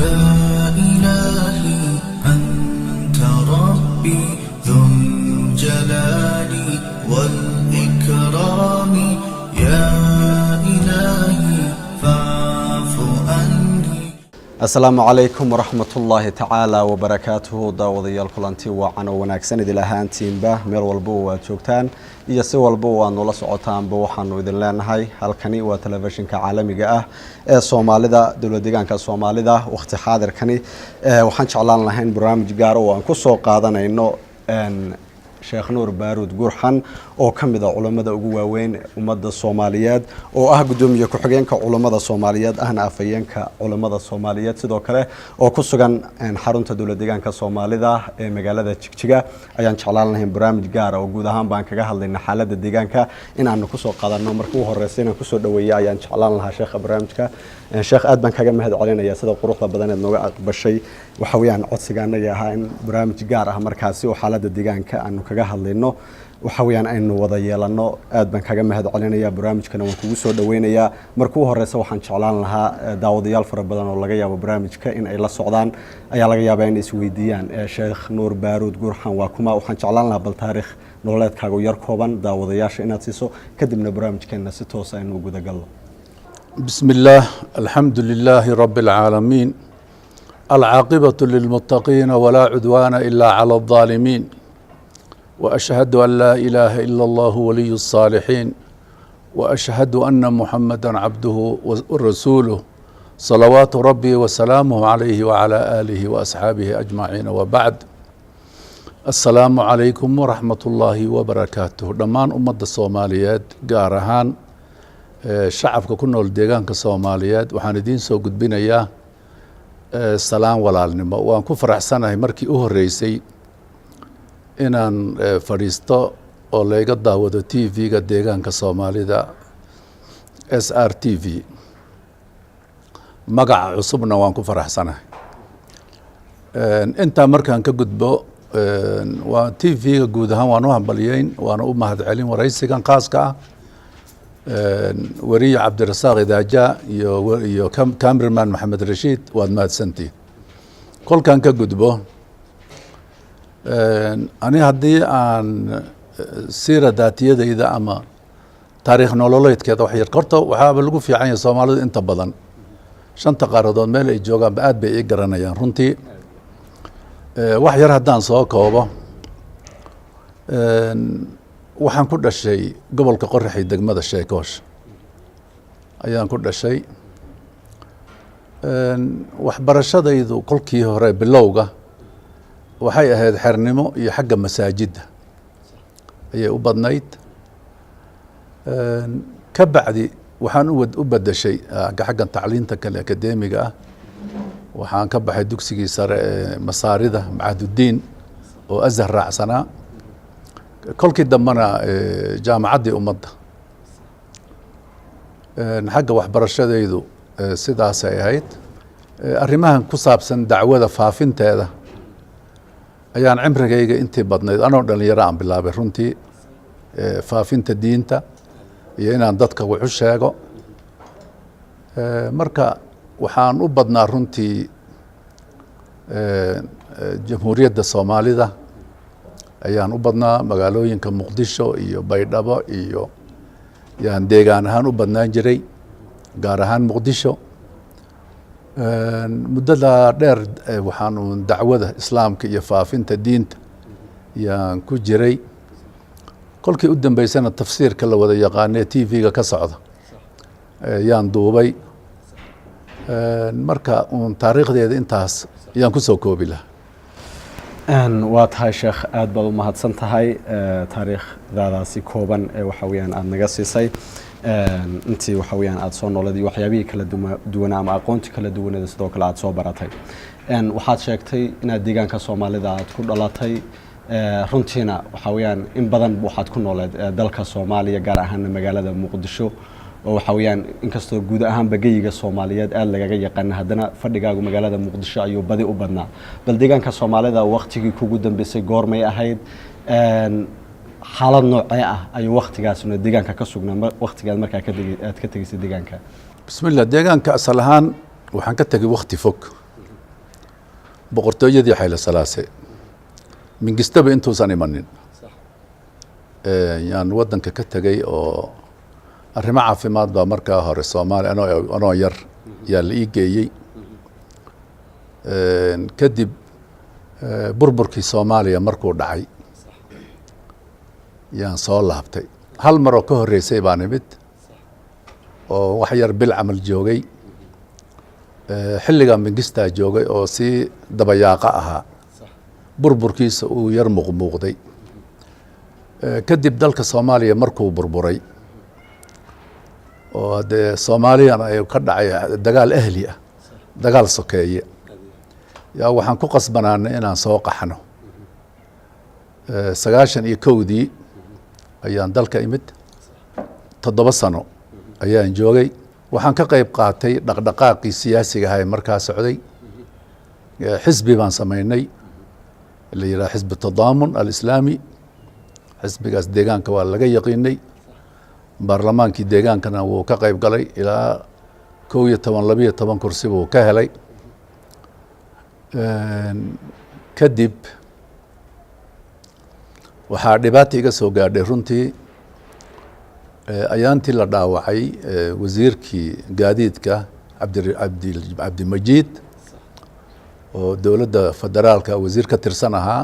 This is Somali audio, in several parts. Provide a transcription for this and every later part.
يا إلهي أنت ربي ذو الجلال والإكرام يا إلهي فاعف عني. السلام عليكم ورحمة الله تعالى وبركاته. داوديال كلانتي وعنا وناكسن إذا لهانتين به مير والبو وجوكتان iyo si walba waa nula socotaanba waxaanu idin leenahay halkani waa telefishinka caalamiga ah ee Soomaalida dawlad deegaanka Soomaalida waqti xaadirkani waxaan jeclaan lahayn barnaamij gaar ah oo aan ku soo qaadanayno Sheekh Nuur Baaruud Gurxan oo kamid ah culimada ugu waaweyn ummadda Soomaaliyeed oo ah gudoomiye ku xigeenka culimada Soomaaliyeed ahna afayeenka culimada Soomaaliyeed sidoo kale oo ku sugan xarunta dawlad deegaanka Soomaalida ee magaalada Jigjiga ayaan jeclaan lahayn barnaamij gaar ah oo guud ahaan baan kaga hadlaynaa xaaladda deegaanka in aan ku soo qaadano markii ugu horeysay inaan ku soo dhaweeyo ayaan jeclaan lahaa sheekha barnaamijka sheekh aad baan kaga mahad celinayaa sida quruxda badan ee nooga aqbashay waxa weeyaan codsigaanaga ahaa in barnaamij gaar ah markaasi oo xaaladda deegaanka aan kaga hadlayno waxa weeyaan aynu wada yeelano aad baan kaga mahad celinayaa barnaamijkana waan kugu soo dhaweynayaa markii ugu horeysay waxaan jeclaan lahaa daawadayaal fara badan oo laga yaabo barnaamijka in ay la socdaan ayaa laga yaabaa in isweydiiyaan Sheekh Nuur Baaruud Gurxan waa kuma waxaan jeclaan lahaa bal taariikh nololeedkaaga yar kooban daawadayaasha inaad siiso kadibna barnaamijkeena si toos ah inuu guda galo. بسم الله الحمد لله رب العالمين العاقبة للمتقين ولا عدوان إلا على الظالمين وأشهد أن لا إله إلا الله ولي الصالحين وأشهد أن محمدا عبده ورسوله صلوات ربي وسلامه عليه وعلى آله وأصحابه أجمعين وبعد السلام عليكم ورحمة الله وبركاته. دمان أمة الصوماليات قارهان shacabka ku nool deegaanka Soomaaliyeed waxaan idin soo gudbinayaa salaan walaalnimo waan ku faraxsanahay markii u horeysay inaan fariisto oo leega daawado TV-ga deegaanka Soomaalida SRTV magaca cusubna waan ku faraxsanahay inta markaan ka gudbo waa TV-ga guud ahaan waan u hambalyeyn waan u mahad celin waraysigan khaaska ah وري عبد الرزاق إذا جاء يو كاميرمان محمد رشيد وادمات سنتي كل كان كجدبه أنا هدي عن سيرة ذاتية إذا أما تاريخ نولوليت كذا وحير قرطة وحابلقوا في عين الصومال أنت بدن شن تقارضون مال الجوجا بعد بيجرنا يعني رنتي وحير هدان صوك هوبا waxaan ku dhashay gobolka Qorraxay degmada Sheekoosh ayaan ku dhashay waxbarashadaydu kolkii hore bilowga waxay ahayd xirnimo iyo xagga masaajidda ayay u badnayd ka bacdi waxaan u badashay xagga tacliinta kale akademiga ah waxaan ka baxay dugsigii sare ee Masaarida Macaadudiin oo Azhar raacsanaa kolkii dambana jaamacaddii ummadda xagga waxbarashadaydu sidaasay ahayd arrimahan ku saabsan dacwada faafinteeda ayaan cimrigayga intii badnayd anoo dhalinyaro aan bilaabay runtii faafinta diinta iyo inaan dadka wuxu sheego marka waxaan u badnaa runtii jamhuuriyadda Soomaalida ayaan u badnaa magaalooyinka Muqdisho iyo Baydhabo iyo yaan deegaan ahaan u badnaan jiray gaar ahaan Muqdisho muddada dheer waxaan dacwada islaamka iyo faafinta diinta yaan ku jiray kolkii u dambeysana tafsiirka la wada yaqaanay TV-ga ka socda yaan duubay marka taariikhdeeda intaas yaan ku soo koobi lahaa waa tahay sheekh aad baad u mahadsan tahay taariikhdaadaasi kooban ee waxa weeyaan aad naga siisay intii waxa weeyaan aad soo nooladay waxyaabihii kala duwan ama aqoonti kala duwaneed sidoo kale aad soo baratay waxaad sheegtay inaad deegaanka Soomaalida aad ku dhalatay runtiina waxa weeyaan in badan waxaad ku nooleed dalka Soomaaliya gaar ahaan magaalada Muqdisho oo waxa weeyaan inkastoo guud ahaan bagayiga Soomaaliyeed aad lagaga yaqaan haddana fadhigaagu magaalada Muqdisho ayuu badi u badnaa bal deegaanka Soomaalida waqtigii kugu dambeysay goormay ahayd xaalad noocee ah ayuu waqtigaasna deegaanka ka sugnaa waqtigaad markaa aad ka tagisay deegaanka bismillah deegaanka asal ahaan waxaan ka tagay waqti fog boqortooyadii Xayla Salaase mingistaba intuusan imanin yaan wadanka ka tagay oo arrimo caafimaad baa markaa hore Soomaaliya anoo yar yaa la ii geeyey kadib burburkii Soomaaliya markuu dhacay yaan soo laabtay hal mar oo ka horeysay baan imid oo wax yar bil camal joogay xilliga mingistaa joogay oo si dabayaaqa ahaa burburkiisa uu yar muuqday kadib dalka Soomaaliya markuu burburay oo dee Soomaaliyana ay ka dhacay dagaal ahli ah dagaal sokeeye yaa waxaan ku qasbanaanay inaan soo qaxno 91dii ayaan dalka imid 7 sano ayaan joogay waxaan ka qayb qaatay dhaqdhaqaaqii siyaasiga ahaa markaa socday xisbi baan sameynay la yiraahdo xisbi tadaamun al-islaami xisbigaas deegaanka waa laga yaqiinay baarlamaankii deegaankana wuu ka qayb galay ilaa 12 kursi buu ka helay kadib waxaa dhibaato iga soo gaadhay runtii ayaantii la dhaawacay wasiirkii gaadiidka cabdimajiid oo dowladda federaalka wasiir ka tirsan ahaa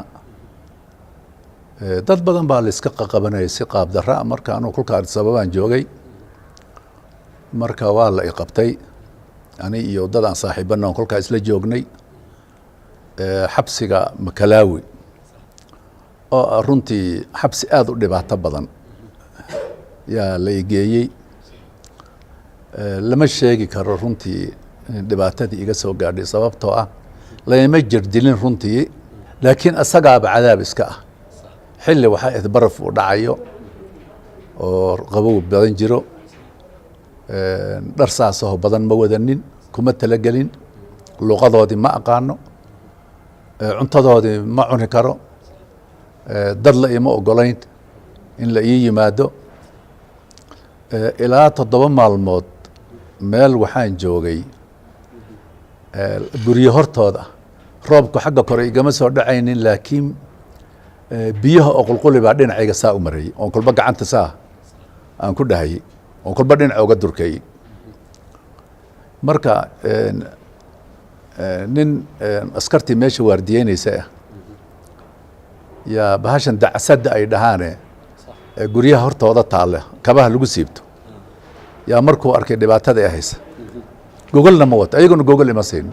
dad badan baa la iska qabanayay si qaab darra marka anuu kulka Addis Ababaan joogay marka waa la i qabtay ani iyo dad aan saaxiibana oo kulka isla joognay xabsiga Makalaawi oo runtii xabsi aad u dhibaato badan yaa la geeyey lama sheegi karo runtii dhibaatadii iga soo gaadhay sababtoo ah lama jirdilin runtii laakiin asagaaba cadaab iska ah xilli waxa baraf u dhacayo oo qabow badan jiro dhar saasoo badan ma wadanin kuma talagelin luqadoodii ma aqaano cuntadoodii ma cuni karo dad la ima ogolayn in la ii yimaado ilaa 7 maalmood meel waxaan joogay guryo hortooda roobku xagga kore igama soo dhacaynin laakiin biyaha oo qulquli baa dhinacayga saa u marayay oo kulba gacanta saa aan ku dhahayay oo kulba dhinac uga durkayay marka nin askartii meesha waardiyeynaysa yaa bahashan dacsadda ay dhahaane guryaha hortooda taale kabaha lagu siibto yaa markuu arkay dhibaatada ay haysa gogolna ma wato ayaguna gogol ima siin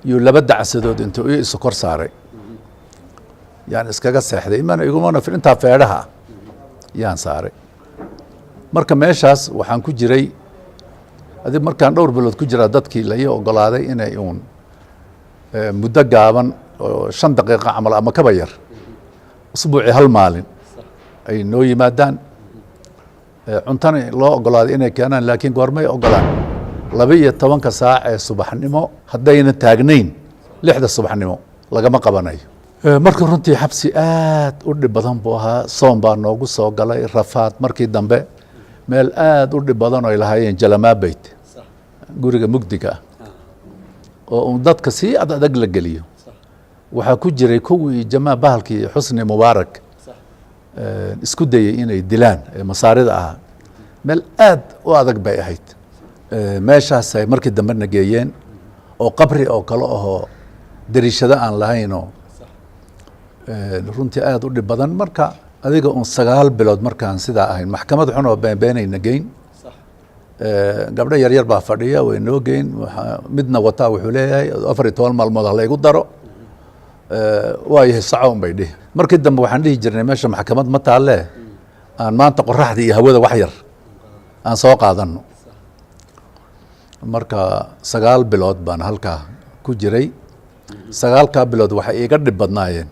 yuu 2 dacsadood intuu isu kor saaray yaan iskaga seexday igumana intaa feedhaha yaan saaray marka meeshaas waxaan ku jiray adib markaan dhowr bilood ku jiraa dadkii la ii ogolaaday inay uun muddo gaaban oo 5 daqiiqo camal ama kaba yar usbuuci hal maalin ay noo yimaadaan cuntana loo ogolaaday inay keenaan laakiin goormay ogolaan 12 saac ee subaxnimo haddayna taagnayn 6 subaxnimo lagama qabanayo marka runtii xabsi aad u dhib badan buu ahaa soon baa noogu soo galay rafaad markii dambe meel aad u dhib badan oo ay lahaayeen Jalamaabeyt guriga mugdiga oo dadka si adag la geliyo waxaa ku jiray kuwii jamaa bahalkii Xusni Mubaarak isku dayay inay dilaan masaarida ahaa meel aad u adag bay ahayd meeshaas ay markii dambe nageeyeen oo qabri oo kale oo dariishada aan lahayn oo runtii aad u dhib badan marka adiga 9 bilood markaan sidaa ahayn maxkamad xun oo beenayna geyn gabdho yar baa fadhiya way noo geyn midna wataa wuxuu leeyahay 14 maalmood la igu daro waayahay saco bay dhihi markii dambe waxaan dhihi jirnay meesha maxkamad ma taale aan maanta qoraxda iyo hawada wax yar aan soo qaadano marka 9 bilood baan halkaa ku jiray 9 bilood waxa iga dhib badnaayeen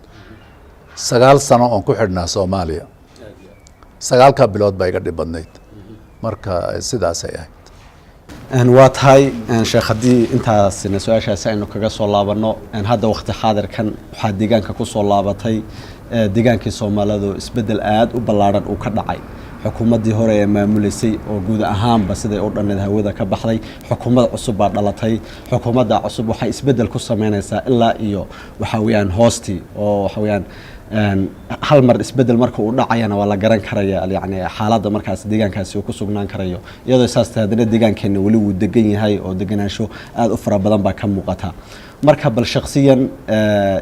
9 sano oo ku xidhnaa Soomaaliya 9 bilood baa iga dhib badnayd marka sidaas ay ahayd waa tahay sheekh haddii intaasina su-aashaasi aynu kaga soo laabano hadda waqti xaadirkan waxaa deegaanka ku soo laabatay deegaankii Soomaalidu isbedel aad u ballaaran uu ka dhacay xukuumaddii hore ee maamuleysay oo guud ahaanba siday u dhanneed hawada ka baxday xukuumad cusub baa dhalatay xukuumadda cusub waxay isbeddel ku sameynaysaa ilaa iyo waxa weeyaan hoostii oo waxa weeyaan hal mar isbeddel marka uu dhacayana waa la garan karaya yacni xaaladda markaas deegaankaasi uu ku sugnaan karayo iyadoo saas tahay haddana deegaankeena weli wuu degan yahay oo deganaansho aad u fara badan baa ka muuqata marka bal shakhsiyan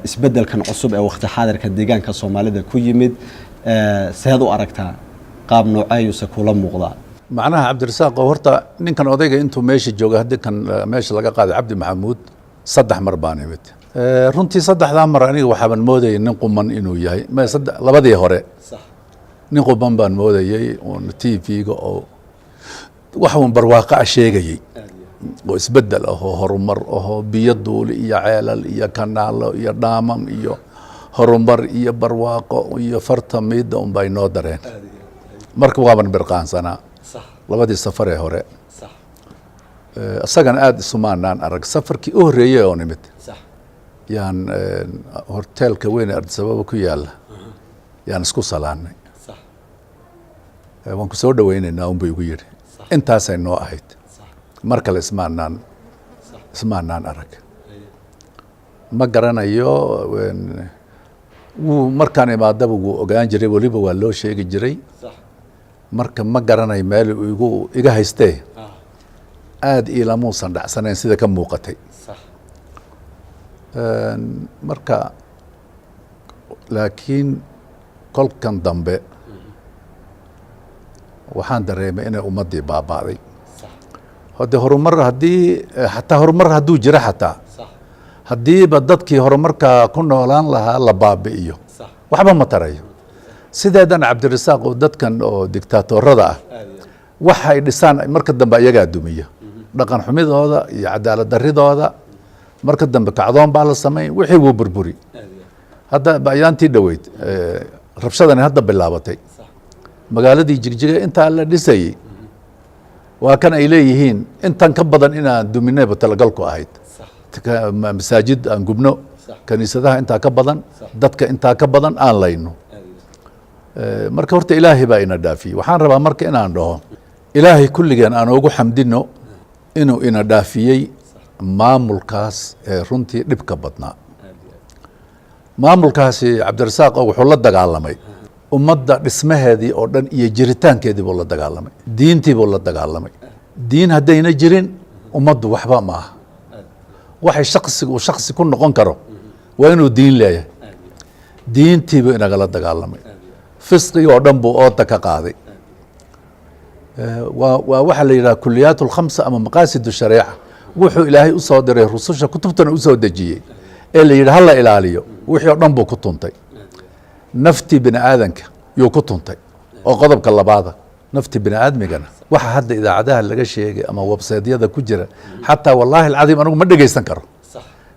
isbeddelkan cusub ee waqti xaadirka deegaanka Soomaalida ku yimid seed u aragtaa qaab noocaayuuse kula muuqdaa macnaha cabdirasaaq oo horta ninkan odayga intuu meesha jooga haddii kan meesha laga qaaday cabdi maxamuud 3 mar baan imid runtii 3daa mar aniga waxaan moodayay nin quman inuu yahay labadii hore sax nin quman baan moodayay oo TV-ga oo wax uu barwaaqo sheegayay oo isbeddel oo horumar oo biyo duul iyo ceelal iyo kanaalo iyo dhaamam iyo horumar iyo barwaaqo iyo fartamida bay noo dareen marka waaban birqaansanaa labadii safar ee hore asagana aad isumaanaan arag safarkii u horeeyay oo nimid yaan hotelka weyn ee Addis Ababa ku yaala yaan isku salaanay waan ku soo dhaweynaynaa buu igu yiri intaasay noo ahayd marka la ismaanaan arag ma garanayo wuu markaan imaadaba wuu ogaan jiray waliba waa loo sheegi jiray marka ma garanayo meel iga haystee aad ilamuusan dhacsanayn sida ka muuqatay marka laakiin kolkan dambe waxaan dareemay inay ummaddii baaba'day hade horumar haddii xataa horumar hadduu jiro xataa haddiiba dadkii horumarka ku noolaan lahaa la baabi'iyo waxba ma tarayo sideedan cabdirasaaq oo dadkan oo diktaatorada ah waxay dhisaan marka dambe iyagaa dumiya dhaqan xumidooda iyo cadaalad daridooda marka dambe kacdoon baa la sameyn wixii wuu burburi hadda bayaantii dhaweyd rabshadani hadda bilaabatay magaaladii Jigjiga inta la dhisayay waa kan ay leeyihiin intan ka badan inaan duminayba talagalku ahayd masaajid aan gubno kaniisadaha intaa ka badan dadka intaa ka badan aan layno marka horta ilaahay baa ina dhaafiyey waxaan rabaa marka inaan dhaho ilaahay kulligeen aan ugu xamdino inuu ina dhaafiyey maamulkaas ee runtii dhibka badnaa maamulkaasi cabdirasaaq wuxuu la dagaalamay ummadda dhismaheedii oo dhan iyo jiritaankeedii buu la dagaalamay diintii buu la dagaalamay diin haddayna jirin ummaddu waxba ma aha waxay shakhsi ku noqon karo waa inuu diin leeyahay diintii buu inagala dagaalamay fisqigii oo dhan buu ooda ka qaaday waa waxa la yidhaha kuliyaat الkhamsa ama maqaasidu shareeca wuxuu ilaahay u soo diray rususha kutubtana u soo dejiyey ee la yidhi hala ilaaliyo wixii oo dhan buu ku tuntay naftii bini aadanka yuu ku tuntay oo qodobka labaada naftii bini aadmigana waxa hadda idaacadaha laga sheegay ama websaydyada ku jira xataa wallaahi alcadiim anigu ma dhegaysan karo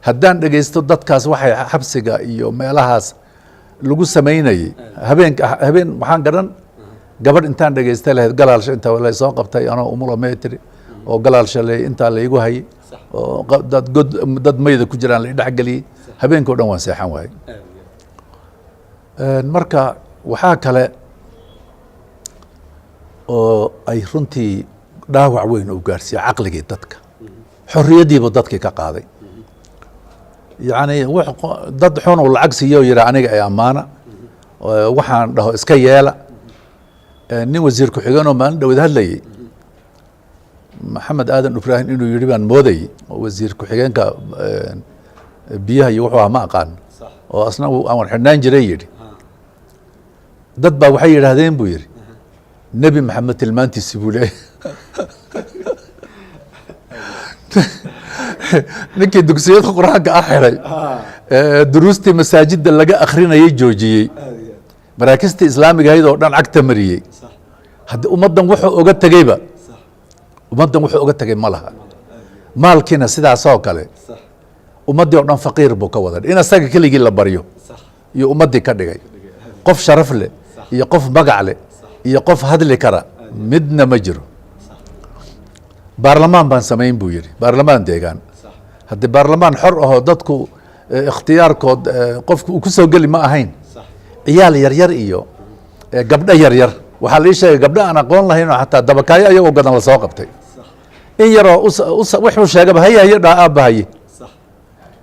haddaan dhegaysto dadkaas waxay xabsiga iyo meelahaas lagu samaynayay habeen waxaan garan gabadh intaan dhegaystay lahayd galaalsha inta la soo qabtay anoo umulo metri oo galaalsha le intaa laygu hayay oo dad mayda ku jiraan la dhexgeliyey habeenkii o dhan waan seexan waayey marka waxaa kale oo ay runtii dhaawac weyn u gaarsiiya caqligii dadka xorriyaddiibu dadkii ka qaaday yacni dad xun uu lacag siiyo yidhi aniga ee ammaana waxaan dhaho iska yeela nin wasiir ku-xigeen oo maalin dhaweed hadlayay maxamed aadan ibraahim inuu yidhi baan moodayay oo wasiir ku-xigeenka biyaha iyo wuxuu aha ma aqaan oo asna aan xidhnaan jiray yidhi dad baa waxay yidhaahdeen buu yidhi nebi maxamed tilmaantiisi buu leeyahy ninkii dugsiyada qur-aanka xiray duruustii masaajidda laga akrinayay joojiyey maraakistii islaamiga ahayd oo dhan cagta mariyey haddi ummaddan wuxuu oga tegeyba ummaddan wuxuu oga tegey ma laha maalkiina sidaasoo kale ummaddii oo dhan faqiir buu ka wada in asaga keligii la baryo iyo ummaddii ka dhigay qof sharaf leh iyo qof magac leh iyo qof hadli kara midna ma jiro baarlamaan baan samayn buu yidhi baarlamaan deegaan haddii baarlamaan xor ahoo dadku ikhtiyaarkood qofku uu ku soo geli ma ahayn ciyaal yaryar iyo gabdho yaryar waxaa la ii sheegay gabdho aan aqoon lahayn oo xataa dabakaayo ayagoo gadan la soo qabtay in yaroo wuxuu sheegaba haye haye dhaa aabba haye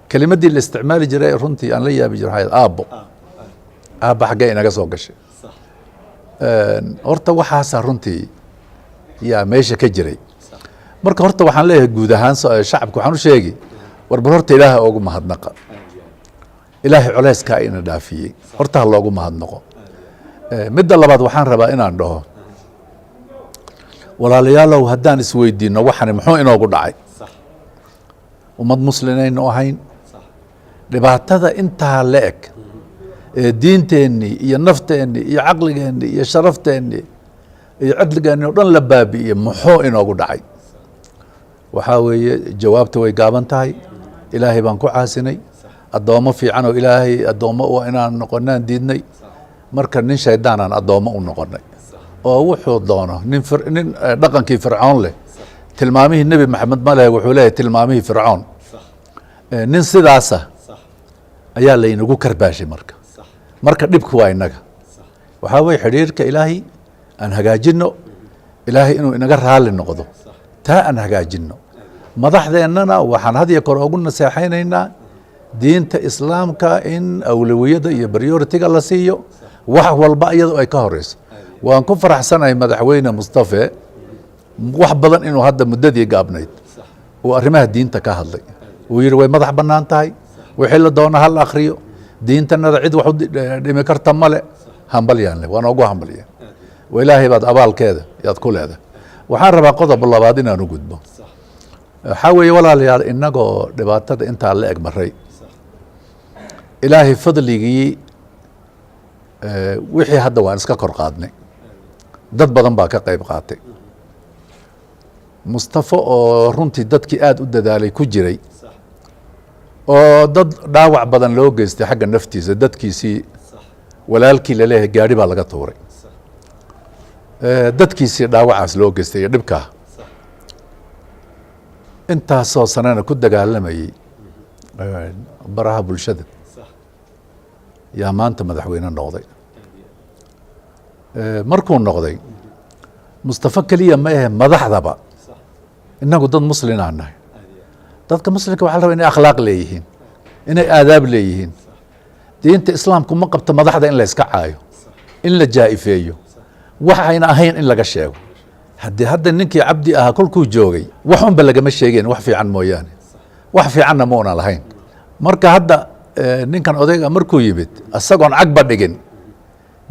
kelimadii la isticmaali jiray runtii aan la yaabi jiray aabbo aabba xaggee inaga soo gashay horta waxaasaa runtii yaa meesha ka jiray marka horta waxaan leeyahay guud ahaan shacabka waxaan u sheegi war bal horta ilaahay oogu mahadnaqa ilaahay culeyskaa ina dhaafiyey horta ha loogu mahadnaqo midda labaad waxaan rabaa inaan dhaho walaalayaalow haddaan isweydiino waxani muxuu inoogu dhacay ummad muslinaynu ahayn dhibaatada intaa la eg ee diinteennii iyo nafteennii iyo caqligeennii iyo sharafteenii iyo cadligeennii o dhan la baabi'iyey muxuu inoogu dhacay waxaa weeye jawaabta way gaaban tahay ilaahay baan ku caasinay addoommo fiican oo ilaahay addoommo inaan noqonaan diidnay marka nin shaydaanaan addoommo u noqonay oo wuxuu doono nin dhaqankii fircoon leh tilmaamihii nebi maxamed ma leh wuxuu leeyahay tilmaamihii fircoon nin sidaasa ayaa laynagu karbaashay marka dhibku waa inaga waxaa weye xidhiirka ilaahay aan hagaajino ilaahay inuu inaga raali noqdo taa aan hagaajino madaxdeennana waxaan had iyo kor ugu naseexaynaynaa diinta islaamka in awlawiyada iyo prioritiga la siiyo wax walba iyadoo ay ka horeyso waan ku faraxsanahay madaxweyne mustafe wax badan inuu hadda muddadii gaabnayd uu arrimaha diinta ka hadlay uu yidhi way madax bannaan tahay wixii la doona hal akhriyo diintanada cid wax u dhimi karta male hambalyaanle waan ugu hambalya wa ilaahay baad abaalkeeda yaad ku leedahay waxaan rabaa qodob labaad inaan u gudbo waxaa weeye walaalayaal innagoo dhibaatada intaa la eg maray ilaahay fadligii wixii hadda waan iska kor qaadnay dad badan baa ka qayb qaatay mustafo oo runtii dadkii aada u dadaalay ku jiray oo dad dhaawac badan loo geystay xagga naftiisa dadkiisii walaalkii laleeyahay gaari baa laga tuuray dadkiisii dhaawacaas loo geystay iyo dhibkaa intaasoo sanana ku dagaalamayey baraha bulshada yaa maanta madaxweyne noqday markuu noqday mustafa keliya ma ahe madaxdaba inagu dad muslinaan nahay dadka muslimka waxa la rabaa inay akhlaaq leeyihiin inay aadaab leeyihiin diinta islaamku ma qabto madaxda in la iska caayo in la jaa'ifeeyo wax ayna ahayn in laga sheego haddii hadda ninkii cabdi ahaa kolkuu joogay wax unba lagama sheegeen wax fiican mooyaane wax fiicanna ma una lahayn marka hadda ninkan odayga markuu yimid isagoon cagba dhigin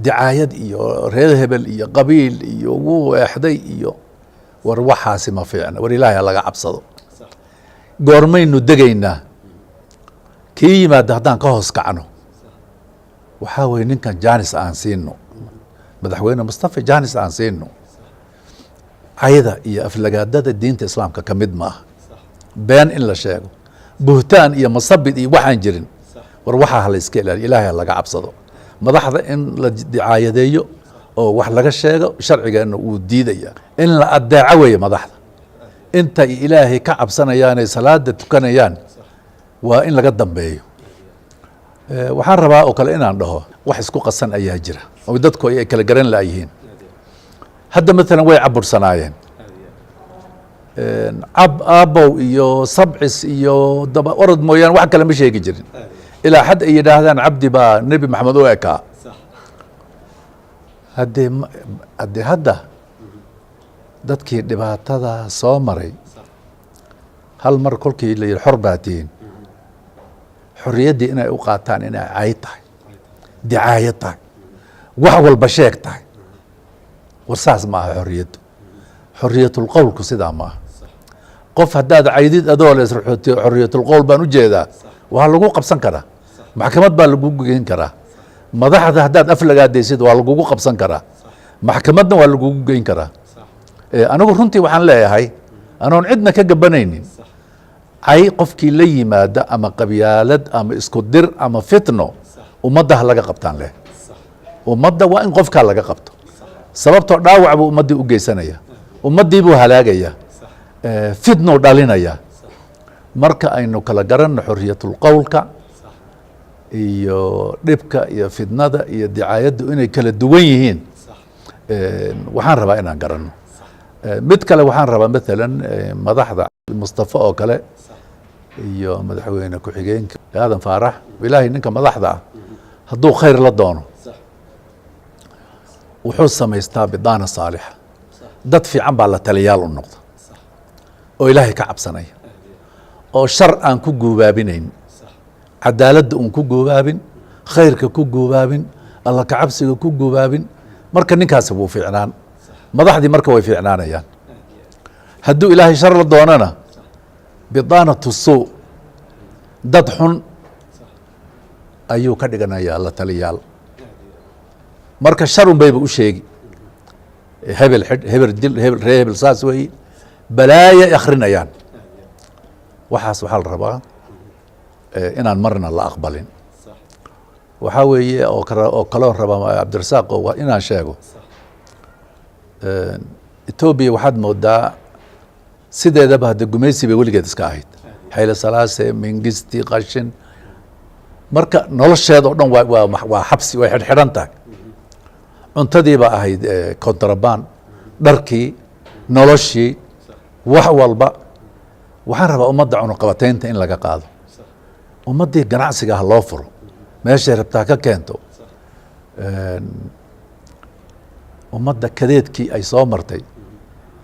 dicaayad iyo reer hebel iyo qabiil iyo wuu eexday iyo war waxaasi ma fiicna war ilaahay laga cabsado goormaynu degaynaa kii yimaada haddaan ka hoos kacno waxaa weye ninkan janis aan siino madaxweyne mustafa janis aan siino cayda iyo aflagaadada diinta islaamka ka mid maaha been in la sheego buhtaan iyo masabid iyo waxaan jirin war waxaa hala iska ilaaliyo ilaahay laga cabsado madaxda in la dicaayadeeyo oo wax laga sheego sharcigeenna uu diidaya in la adeeco weeye madaxda intay ilaahay ka cabsanayaanay salaada tukanayaan waa in laga dambeeyo waxaan rabaa oo kale inaan dhaho wax isku qasan ayaa jira oo dadku ay kala garan laayihiin hadda maalan way cabursanaayeen aabow iyo sabcis iyo daba orod mooyaane wax kale ma sheegi jirin ilaa xad ay yidhaahdaan cabdi baa nebi maxamed u ekaa haddii hadda dadkii dhibaatada soo maray hal mar kolkii la yidhi xor baa tihiin xorriyaddii inay u qaataan inay cayd tahay dicaayad tahay wax walba sheeg tahay war saas ma aha xorriyaddu xorriyatulqowlku sidaa ma aha qof haddaad caydid adoo les xorriyatulqowl baan u jeedaa waa lagu qabsan karaa maxkamad baa lagugu geyn karaa madaxda haddaad aflagaadaysid waa lagugu qabsan karaa maxkamadna waa lagugu geyn karaa anigu runtii waxaan leeyahay anoon cidna ka gabanaynin cay qofkii la yimaada ama qabyaalad ama isku dir ama fitno ummadda ha laga qabtaan leh ummadda waa in qofkaa laga qabto sababtoo dhaawac buu ummaddii u geysanaya ummaddii buu halaagaya fitnou dhalinaya marka aynu kala garanno xorriyatulqowlka iyo dhibka iyo fidnada iyo dicaayaddu inay kala duwan yihiin waxaan rabaa inaan garanno mid kale waxaan rabaa maalan madaxda mustafa oo kale iyo madaxweyne ku-xigeenka aadan faarax ilaahay ninka madaxda ah hadduu khayr la doono wuxuu samaystaa bidaana saalixa dad fiican baa la taliyaal u noqda oo ilaahay ka cabsanaya oo shar aan ku guubaabinayn cadaaladda uun ku guubaabin khayrka ku guubaabin alla kacabsiga ku guubaabin marka ninkaasi wuu fiicnaan madaxdii marka way fiicnaanayaan hadduu ilaahay shar la doonana bidaanatu suu dad xun ayuu ka dhiganayaa la taliyaal marka sharun bayba u sheegi hebel xidh hebel dil hebel ree hebel saas weeye balaayay akhrinayaan waxaas waxaa la rabaa inaan marna la aqbalin waxaa weeye oo kaloon rabaa cabdirasaaq oo inaan sheego etoobiya waxaad moodaa sideedaba hadda gumaysi bay weligeed iska ahayd xayle salaase mingisti qashin marka nolosheeda o dhan waa xabsi way xidhxidhan tahay cuntadiiba ahayd kontrabaan dharkii noloshii wax walba waxaan rabaa ummadda cunuqabataynta in laga qaado ummaddii ganacsiga ha loo furo meeshay rabtaa ka keento ummadda kadeedkii ay soo martay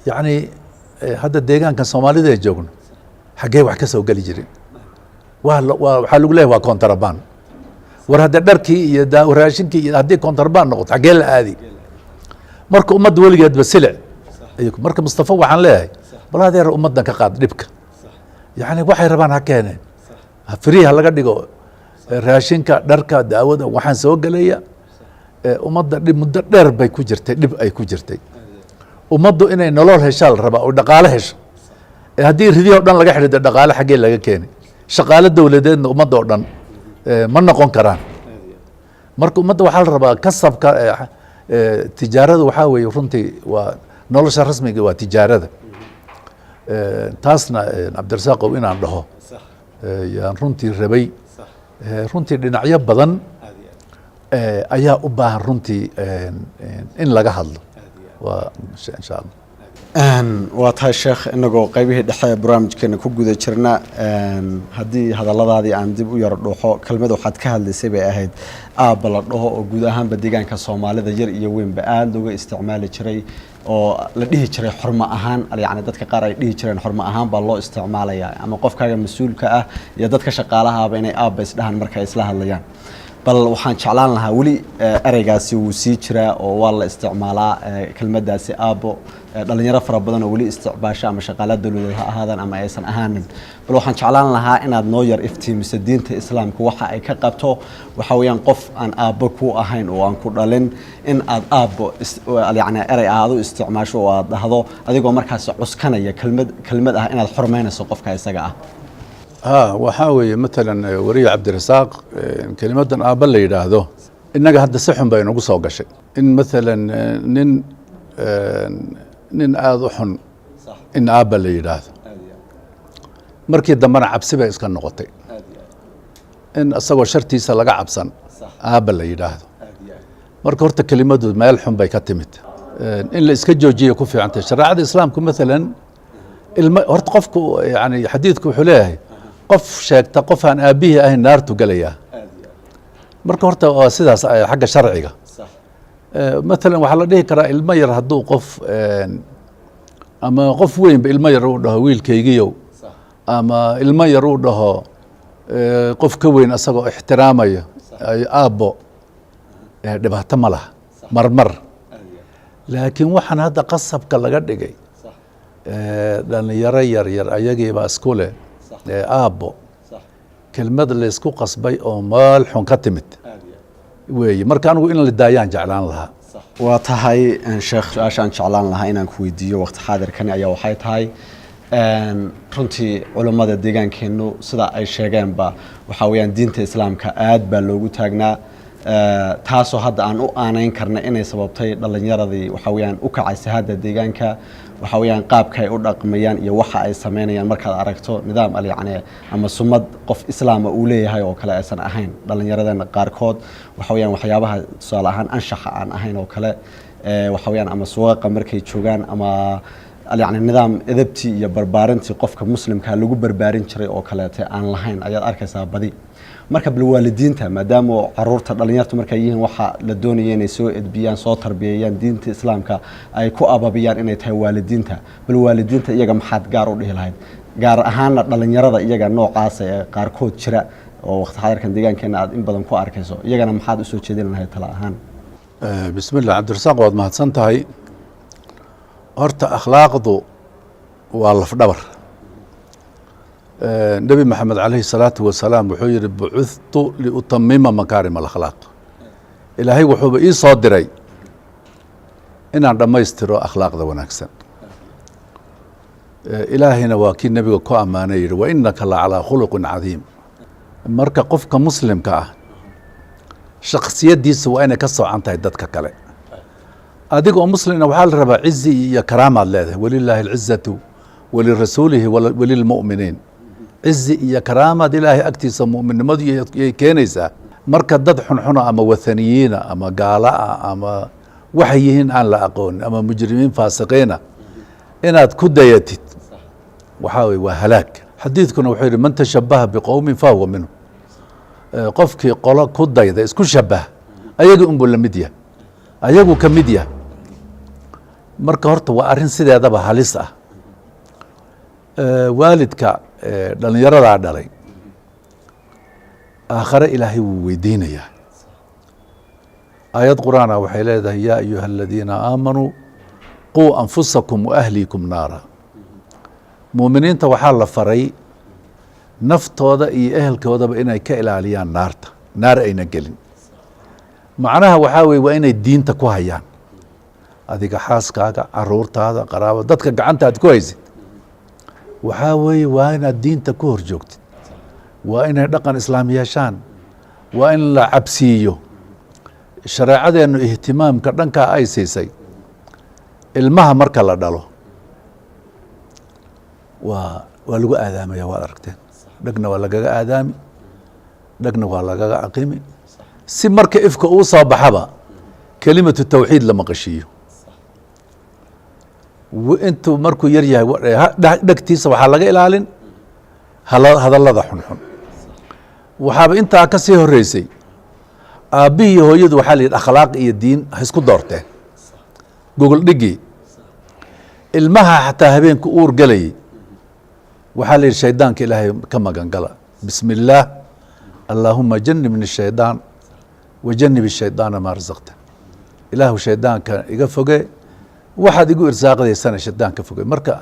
yacni hadda deegaankan soomaalida ee joogno xaggee wax ka soo geli jirin waxaa lagu leeyahy waa kontrabaan war hadda dharkii iyo raashinkii iyo haddii kontrabaan noqoto xaggee la aadi marka ummadda weligeedba silic marka mustafa waxaan leeyahay bal adeer ummaddan ka qaad dhibka yacni waxay rabaan ha keeneen free ha laga dhigo raashinka dharka daawada waxaan soo gelaya ummadda dhib muddo dheer bay ku jirtay dhib ay ku jirtay ummaddu inay nolol heshaa la rabaa oo dhaqaale hesho haddii ridihii o dhan laga xidhido dhaqaale xaggee laga keeni shaqaale dowladeedna ummadda oo dhan ma noqon karaan marka ummadda waxaa la rabaa kasabka tijaarada waxaa weeye runtii waa nolosha rasmiga waa tijaarada taasna cabdirasaaqow inaan dhaho yaan runtii rabay runtii dhinacyo badan ayaa u baahan runtii in laga hadlo waa insha allah waa tahay sheekh inagoo qaybihii dhexe ee barnaamijkeena ku guda jirna haddii hadalladaadii aan dib u yaro dhuuxo kelmad waxaad ka hadlaysay bay ahayd aabba la dhaho oo guud ahaanba deegaanka soomaalida yar iyo weynba aada looga isticmaali jiray oo la dhihi jiray xurmo ahaan yani dadka qaar ay dhihi jireen xurmo ahaan baa loo isticmaalayaa ama qofkaaga mas-uulka ah iyo dadka shaqaalahaaba inay aabba isdhahan marka ay isla hadlayaan bal waxaan jeclaan lahaa weli ereygaasi wuu sii jiraa oo waa la isticmaalaa kelmadaasi aabbo dhalinyaro fara badan oo weli isticmaasho ama shaqaala dowladeed ha ahaadaan ama aysan ahaanin bal waxaan jeclaan lahaa inaad noo yar iftiimiso diinta islaamka waxa ay ka qabto waxa weeyaan qof aan aabbo ku ahayn oo aan ku dhalin in aad aabbo yani erey aad u isticmaasho oo aad dhahdo adigoo markaas cuskanaya kelmad ah inaad xurmaynayso qofka isaga ah waxaa weeye matalan wariye cabdirasaaq kelimadan aabba la yidhaahdo innaga hadda si xun bay nagu soo gashay in matalan nin aada u xun in aabba la yidhaahdo markii dambena cabsi bay iska noqotay in isagoo shartiisa laga cabsan aabba la yidhaahdo marka horta kelimadu meel xun bay ka timid in la iska joojiya ku fiicantay shareecada islaamku matalan horta qofku yani xadiidku wuxuu leeyahay qof sheegta qof aan aabbihii ahayn naartu gelayaa marka horta waa sidaas xagga sharciga matalan waxaa la dhihi karaa ilmo yar hadduu qof ama qof weynba ilmo yar uu dhaho wiilkaygiyow ama ilmo yar uu dhaho qof ka weyn asagoo ixtiraamaya aabbo dhibaato ma laha marmar laakiin waxaan hadda qasabka laga dhigay dhalinyaro yaryar ayagiiba isku leh aabbo kelmad laysku qasbay oo meel xun ka timid weeye marka anigu in la daayaan jeclaan lahaa waa tahay sheekh su-aashaan jeclaan lahaa inaan ku weydiiyo waqti xaadirkani ayaa waxay tahay runtii culummada deegaankeenu sida ay sheegeenba waxaa weeyaan diinta islaamka aad baa loogu taagnaa taasoo hadda aan u aanayn karna inay sababtay dhalinyaradii waxaa weeyaan u kacaysa hadda deegaanka waxaa weeyaan qaabka ay u dhaqmayaan iyo waxa ay sameynayaan markaad aragto nidaam yani ama sumad qof islaama uu leeyahay oo kale aysan ahayn dhalinyaradeenna qaarkood waxa weeyaan waxyaabaha tusaale ahaan anshaxa aan ahayn oo kale waxa weeyaan ama suuqa markay joogaan ama يعني نظام إدبتي يا بربارنتي قفك مسلم كان لجو بربارين شري أو كلاته عن لهين أياد أركز بدي مركب الوالدين تا ما داموا عرورة الدنيارت مركيين وحى للدنيا يسوع بيان صوت تربيان دين الإسلام كا أي كو أبا بيان إنه تها والدين تا بالوالدين تا يجمع حد جارو له الهين جار أهان الدنيارة يجا نوع قاسة قاركود شراء ووقت حاضر كان ديجان كان إن بدن كو أركزه يجا محد أسوي كذي لنا هاي طلع أهان بسم الله عبد الرزاق واد ما هتصنتهاي horta akhlaaqdu waa laf dhabar nabi maxamed calayhi salaatu wasalaam wuxuu yidhi bucudtu liutamima makaarim alakhlaaq ilaahay wuxuuba ii soo diray inaan dhammaystiro akhlaaqda wanaagsan ilaahayna waa kii nebiga ku ammaanay yidhi wa inaka la calaa khuluqin cadiim marka qofka muslimka ah shakhsiyaddiisa waa inay ka soocan tahay dadka kale adiga oo muslimna waxaa la rabaa cizi iyo karaamaad leedahay walilaahi alcizatu walirasuulihi walilmu'miniin cizi iyo karaamaad ilaahay agtiisa mu'minnimadu yay keenaysaa marka dad xunxuna ama wathaniyiina ama gaala'a ama waxay yihiin aan la aqoonin ama mujrimiin faasiqiina inaad ku dayatid waxaa weye waa halaag xadiidkuna wuxuu yidhi man tashabaha biqowmin fahuwa minhu qofkii qolo ku dayda isku shabaha ayaga unbuu la mid yahay ayagu ka mid yahay marka horta waa arrin sideedaba halis ah waalidka dhallinyaradaa dhalay aakhare ilaahay wuu weydiinayaa aayad qur'aana waxay leedahay yaa ayuha aladiina aamanuu quu anfusakum waahliikum naara muuminiinta waxaa la faray naftooda iyo ehelkoodaba inay ka ilaaliyaan naarta naar ayna gelin macnaha waxaa weye waa inay diinta ku hayaan adiga xaaskaaga caruurtaada qaraabo dadka gacanta aad ku haysid waxaa weeye waa inaad diinta ku hor joogtid waa inay dhaqan islaam yeeshaan waa in la cabsiiyo shareecadeennu ihtimaamka dhankaa ay siisay ilmaha marka la dhalo waa lagu aadaamaya waad aragteen dhegna waa lagaga aadaami dhegna waa lagaga aqimi si marka ifka uu soo baxaba kelimatu tawxiid la maqashiiyo intuu markuu yar yahay dhegtiisa waxaa laga ilaalin hadallada xunxun waxaaba intaa ka sii horeysay aabbihii iyo hooyadu waxaa la yidhi akhlaaq iyo diin ha isku doorteen gogol dhigii ilmaha xataa habeenka uur gelayay waxaa la yidhi shaydaanka ilaahay ka magan gala bismi illaah allaahuma janibni shaydaan wajanib shaydaana maa rasaqta ilaahu shaydaanka iga foge waxaad igu irsaaqdaysana shaydaanka foge marka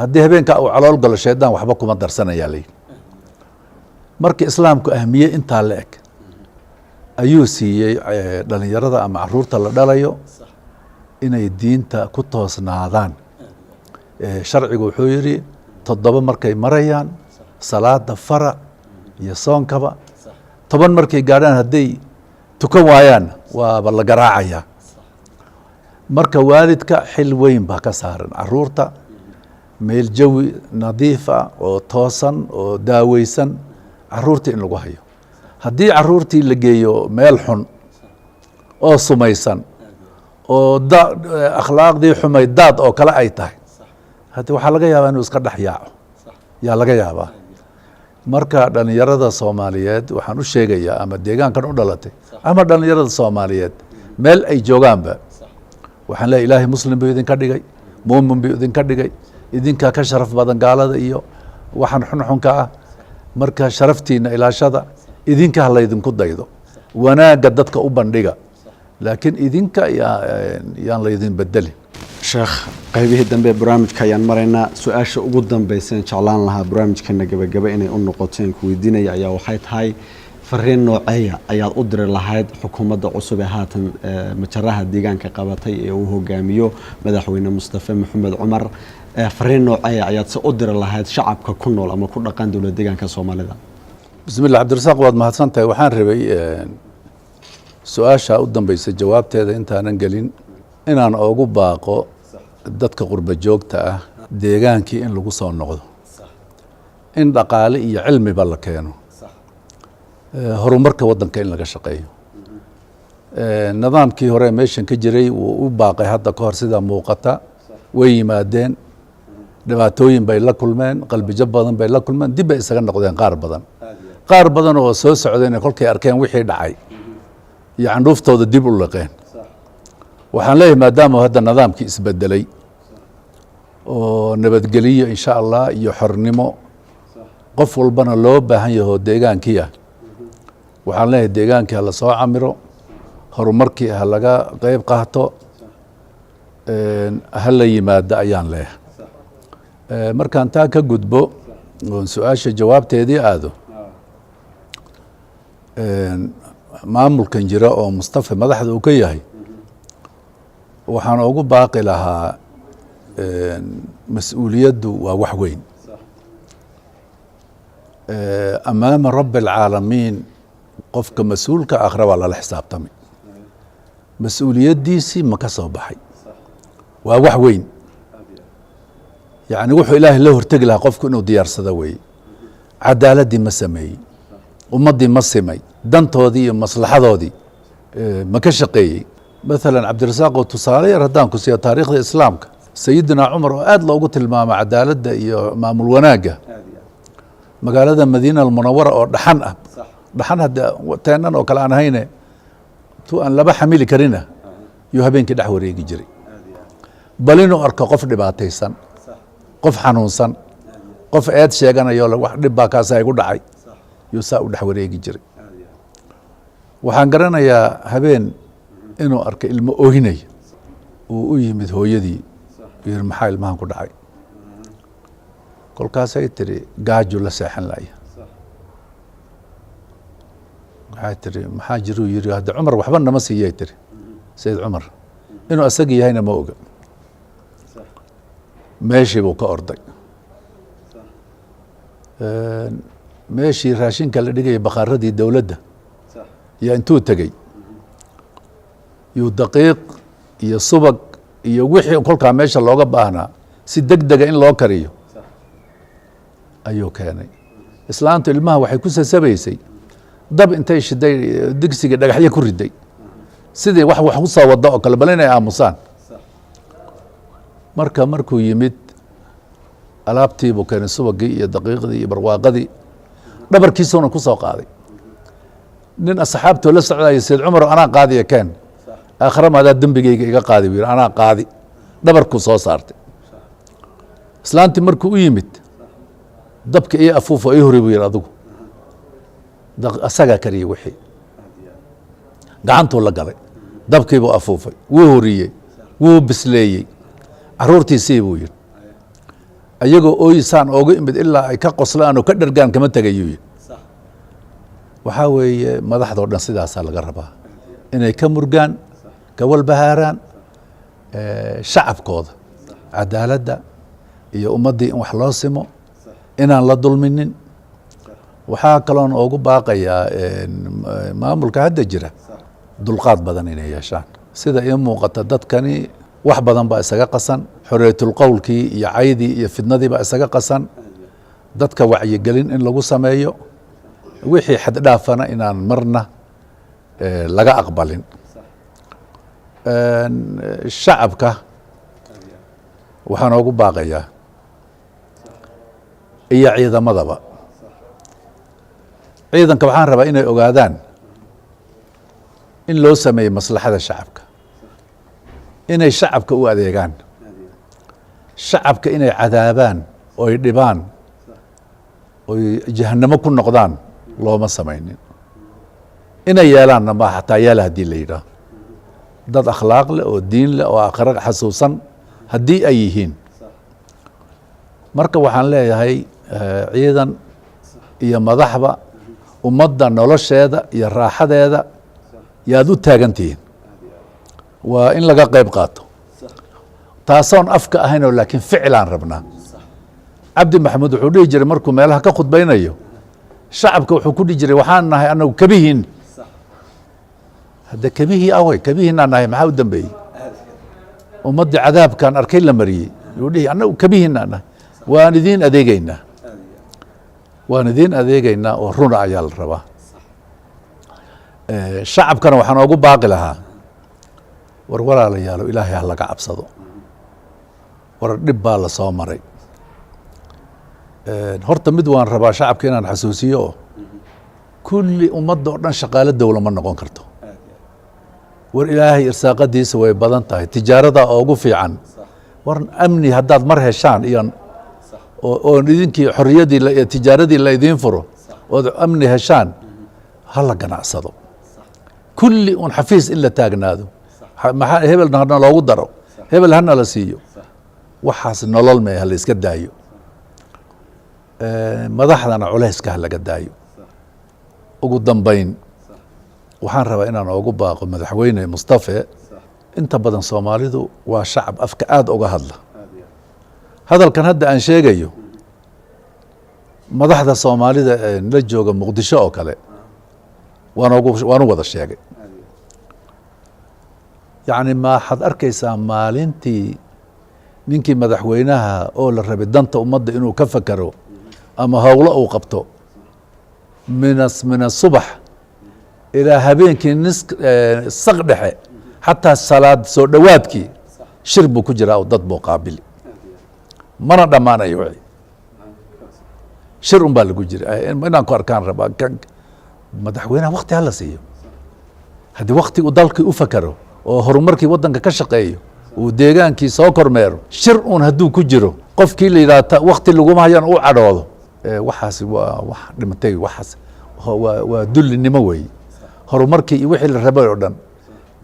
haddii habeenkaa uu calool galo shaydaan waxba kuma darsanayaa la yidhi marka islaamku ahmiye intaa la eg ayuu siiyey dhalinyarada ama caruurta la dhalayo inay diinta ku toosnaadaan sharcigu wuxuu yidhi 7 markay marayaan salaada fara iyo soonkaba 10 markay gaadhaan hadday tukan waayaan waaba la garaacayaa marka waalidka xil weyn baa ka saaran caruurta meel jawi nadiif ah oo toosan oo daaweysan caruurta in lagu hayo haddii caruurtii la geeyo meel xun oo sumaysan oo akhlaaqdii xumay daad oo kale ay tahay haddi waxaa laga yaabaa inuu iska dhex yaaco yaa laga yaabaa marka dhalinyarada soomaaliyeed waxaan u sheegayaa ama deegaankan u dhalatay ama dhalinyarada soomaaliyeed meel ay joogaanba waxaan leeyahay ilaahay muslim buu idinka dhigay muumin buu idinka dhigay idinkaa ka sharaf badan gaalada iyo waxaan xunxunka ah marka sharaftiina ilaashada idinka ha laydinku daydo wanaagga dadka u bandhiga laakiin idinka yaan laydin bedelin sheekh qaybihii dambe barnaamijka ayaan maraynaa su-aasha ugu dambaysa in jeclaan lahaa barnaamijkeena gabagaba inay u noqoteen ku weydiinaya ayaa waxay tahay fariin nooceeya ayaad u diri lahayd xukuumadda cusub ee haatan majaraha deegaanka qabatay ee uu hogaamiyo madaxweyne mustafa maxamed cumar fariin nooceeya ayaad se u diri lahayd shacabka ku nool ama ku dhaqan dowlad deegaanka soomaalida bismillah cabdirasaaq waad mahadsantahay waxaan rabay su-aasha u dambaysa jawaabteeda intaanan gelin inaan ugu baaqo dadka qurba joogta ah deegaankii in lagu soo noqdo in dhaqaale iyo cilmiba la keeno horumarka waddanka in laga shaqeeyo nidaamkii hore meeshan ka jiray wuu u baaqay hadda ka hor sida muuqata way yimaadeen dhibaatooyin bay la kulmeen qalbijo badan bay la kulmeen dib bay isaga noqdeen qaar badan oo soo socdeen kolkay arkeen wixii dhacay iyo candhuuftooda dib u laqeen waxaan leeyahay maadaama hadda nidaamkii isbedelay oo nabadgeliyo insha allah iyo xornimo qof walbana loo baahan yaho deegaankii ah waxaan leeyahay deegaankii ha la soo camiro horumarkii ha laga qeyb qaato ha la yimaado ayaan leeyahay markaan taa ka gudbo oon su-aasha jawaabteedii aado maamulkan jira oo mustafa madaxda uu ka yahay waxaan ugu baaqi lahaa mas-uuliyaddu waa wax weyn amaama rabi alcaalamiin qofka mas-uulka akhre waa lala xisaabtamay mas-uuliyaddiisii ma ka soo baxay waa wax weyn yacni wuxuu ilaahay la hortegi lahaa qofku inuu diyaarsado weeye cadaaladdii ma sameeyey ummaddii ma simay dantoodii iyo maslaxadoodii ma ka shaqeeyey maalan cabdirasaaq oo tusaale yar haddaan ku siiyo taariikhda islaamka sayidina cumar oo aad loogu tilmaamo cadaaladda iyo maamul wanaagga magaalada madiina almunawara oo dhaxan ah dhaxan hadda teenan oo kale aan ahayne tu aan laba xamili karina yuu habeenkii dhex wareegi jiray bal inuu arko qof dhibaataysan qof xanuunsan qof eed sheeganayo wax dhib baa kaasa igu dhacay yuu saa u dhex wareegi jiray waxaan garanayaa habeen inuu arkay ilmo oohinaya uu u yimid hooyadii yiri maxaa ilmahan ku dhacay kolkaasay tiri gaaju la seexan laya waxay tiri maxaa jiruu yiri hadda cumar waxba nama siiyay tiri sayid cumar inuu asagii yahayna ma oga meeshii buu ka orday meeshii raashinka la dhigayay bakaaradii dowladda yaa intuu tegey yuu daqiiq iyo subag iyo wixii kolkaa meesha looga baahnaa si deg dega in loo kariyo ayuu keenay islaantu ilmaha waxay ku sasabaysay dab intay shiday digsiga dhagaxyo ku riday sidii wax ku soo wada oo kale bal inay aamusaan markuu yimid alaabtii buu keenay subagii iyo daqiiqdii iyo barwaaqadii dhabarkiisuuna ku soo qaaday nin asxaabtoo la socdaya sayid cumar anaa qaadiya keen aakhira maadaa dembigeyga iga qaadi buu yidhi anaa qaadi dhabarkuu soo saartay islaantii markuu u yimid dabka iyo afuufo ii hori buu yidhi adigu asagaa kariyey wixii gacantuu la galay dabkiibuu afuufay wuu horiyey wuu bisleeyey caruurtiisii buu yidhi ayagoo ooyisaan ooga imid ilaa ay ka qoslaan oo ka dhergaan kama tegayuu yidhi waxaa weeye madaxdao dhan sidaasaa laga rabaa inay ka murgaan ka walbahaaraan shacabkooda cadaaladda iyo ummaddii in wax loo simo inaan la dulminin waxaa kaloon oogu baaqayaa maamulka hadda jira dulqaad badan inay yeeshaan sida ii muuqata dadkani wax badan baa isaga qasan xoriyatulqowlkii iyo caydii iyo fidnadii baa isaga qasan dadka wacyigelin in lagu sameeyo wixii xaddhaafana inaan marna laga aqbalin shacabka waxaan oogu baaqayaa iyo ciidamadaba ciidanka waxaan rabaa inay ogaadaan in loo sameeyey maslaxada shacabka inay shacabka u adeegaan shacabka inay cadaabaan oy dhibaan oy jahanamo ku noqdaan looma samaynin inay yeelaanna maa xataa yeela haddii la yidhaah dad akhlaaq leh oo diin leh oo aakhira xasuusan haddii ay yihiin marka waxaan leeyahay ciidan iyo madaxba ummadda nolosheeda iyo raaxadeeda yaad u taagan tihiin waa in laga qayb qaato taasoon afka ahaynoo laakiin ficilaan rabnaa cabdi maxamuud wuxuu dhihi jiray markuu meelaha ka khudbaynayo shacabka wuxuu ku dhihi jiray waxaan nahay anagu kabihiin hadda kabihii awey kabihiinaan nahay maxaa u dambeeyey ummaddii cadaabkaan arkay la mariyey yuu dhihi anagu kabihiinaan nahay waan idiin adeegeynaa waan idiin adeegeynaa oo runa ayaa la rabaa shacabkana waxaan oogu baaqi lahaa war walaalayaalo ilaahay ha laga cabsado war dhib baa la soo maray horta mid waan rabaa shacabka inaan xasuusiyo oo kulli ummadda oo dhan shaqaale dowla ma noqon karto war ilaahay irsaaqadiisa way badan tahay tijaarada ugu fiican war amni haddaad mar heshaan iyo oo idinkii xorriyadii tijaaradii la idiin furo ood amni heshaan ha la ganacsado kulli un xafiis in la taagnaado maxaa hebelna hana loogu daro hebel hana la siiyo waxaas nolol mee ha la iska daayo madaxdana culayska ha laga daayo ugu dambayn waxaan rabaa inaan oogu baaqo madaxweyne mustafe inta badan soomaalidu waa shacab afka aada uga hadla hadalkan hadda aan sheegayo madaxda soomaalida la jooga muqdisho oo kale waan u wada sheegay yacni waxaad arkaysaa maalintii ninkii madaxweynaha oo la rabay danta ummadda inuu ka fakero ama howlo uu qabto min asubax ilaa habeenkii saq dhexe xataa salaad soo dhowaadkii shir buu ku jiraa oo dad buu qaabili mana dhammaanayo wixii shir un baa lagu jira inaan ku arkaan rabaa madaxweynaha wakti hala siiyo haddii wakti uu dalkii u fakero oo horumarkii waddanka ka shaqeeyo uu deegaankii soo kormeero shir un hadduu ku jiro qofkii la yidhaahta wakti laguma hayaan u cadhoodo waxaasi waa wax dhimatay waxaas waa dullinimo weeye horumarkii iyo wixii la rabay oo dhan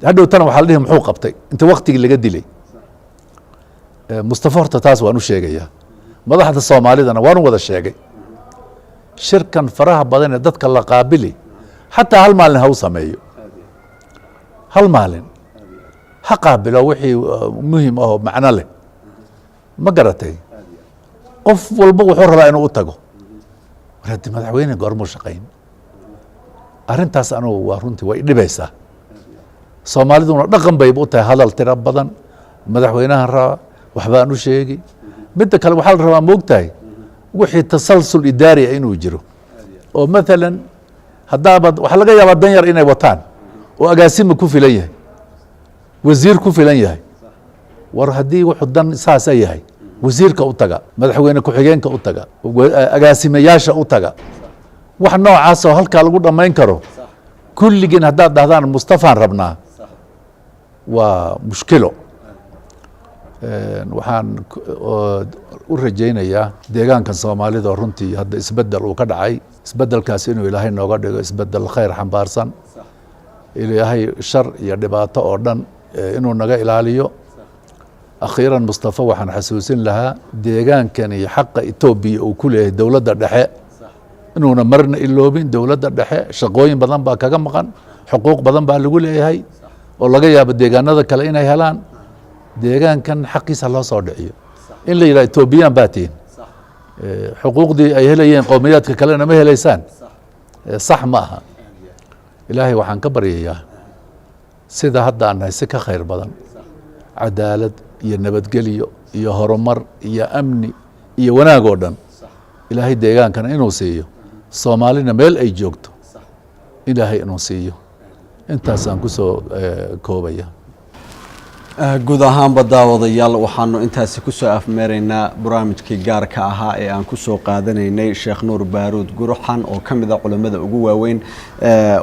hadhowtana waxaa la dhihi muxuu qabtay inta waktigii laga dilay mustafa horta taas waan u sheegayaa madaxda soomaalidana waan u wada sheegay shirkan faraha badan ee dadka la qaabili xataa hal maalin ha u sameeyo hal maalin ha qaabilo wixii muhim ahoo macno leh ma garatay qof walba wuxuu rabaa inuu u tago war haddii madaxweyne goormuu shaqayn arrintaas anugu waa runtii way dhibaysaa soomaaliduna dhaqan bayba u tahay hadal tiro badan madaxweynahan rabaa waxbaan u sheegi midda kale waxaa la rabaa moogtahay wixii tasalsul idaariya inuu jiro oo maalan haddaabad waxaa laga yaabaa dan yar inay wataan oo agaasima ku filan yahay wasiir ku filan yahay war haddii wuxuu dan saasa yahay wasiirka u taga madaxweyne ku-xigeenka u taga agaasimayaasha u taga wax noocaasoo halkaa lagu dhammayn karo kulligiin haddaad dhahdaan mustafaan rabnaa waa mushkilo waxaan u rajaynayaa deegaankan soomaalida oo runtii hadda isbedel uu ka dhacay isbedelkaas inuu ilaahay nooga dhigo isbedel khayr xambaarsan ilaahay shar iyo dhibaato oo dhan inuu naga ilaaliyo akhiiran mustafa waxaan xasuusin lahaa deegaankan iyo xaqa etoobiya uu ku leeyahay dowladda dhexe inuuna marna iloobin dowladda dhexe shaqooyin badan baa kaga maqan xuquuq badan baa lagu leeyahay oo laga yaabo deegaanada kale inay helaan deegaankan xaqiisa loo soo dhiciyo in la yidhaha etoobiyaan baa tihin xuquuqdii ay helayeen qowmiyaadka kalena ma helaysaan sax ma aha ilaahay waxaan ka baryayaa sida hadda aan nahay si ka khayr badan cadaalad iyo nabadgelyo iyo horumar iyo amni iyo wanaag oo dhan ilaahay deegaankana inuu siiyo soomaalina meel ay joogto ilaahay inuu siiyo intaasaan ku soo koobaya guud ahaanba daawadayaal waxaanu intaasi kusoo afmeeraynaa barnaamijkii gaarka ahaa ee aan kusoo qaadanaynay sheekh nuur baaruud guruxan oo ka mid a culimmada ugu waaweyn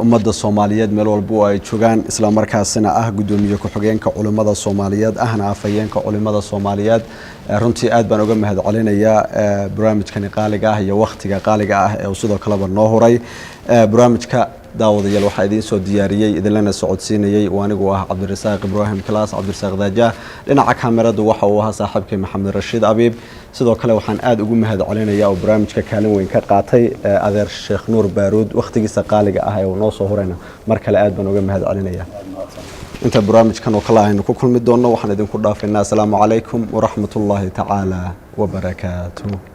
ummadda soomaaliyeed meel walba oo ay joogaan islamarkaasina ah guddoomiye ku-xigeenka culimmada soomaaliyeed ahna afhayeenka culimmada soomaaliyeed runtii aad baan uga mahad celinayaa barnaamijkani qaaliga ah iyo wakhtiga qaaliga ah ee uu sidoo kaleba noo huray barnaamijka daawadayaal waxaa idiin soo diyaariyey idinlana socodsiinayey oo anigu ah cabdirasaaq ibraahim kalaas cabdirasaaq daajah dhinaca kaamiradu waxa uu ahaa saaxiibkay maxamed rashiid abiib sidoo kale waxaan aad ugu mahad celinayaa oo barnaamijka kaalin weyn ka qaatay adeer sheekh nuur baaruud wakhtigiisa qaaliga ah ee uu noo soo hurayna mar kale aad baan uga mahad celinayaa inta barnaamijkan oo kale aynu ku kulmi doonno waxaan idinku dhaafaynaa asalaamu calaykum waraxmatullaahi tacaala wabarakaatuh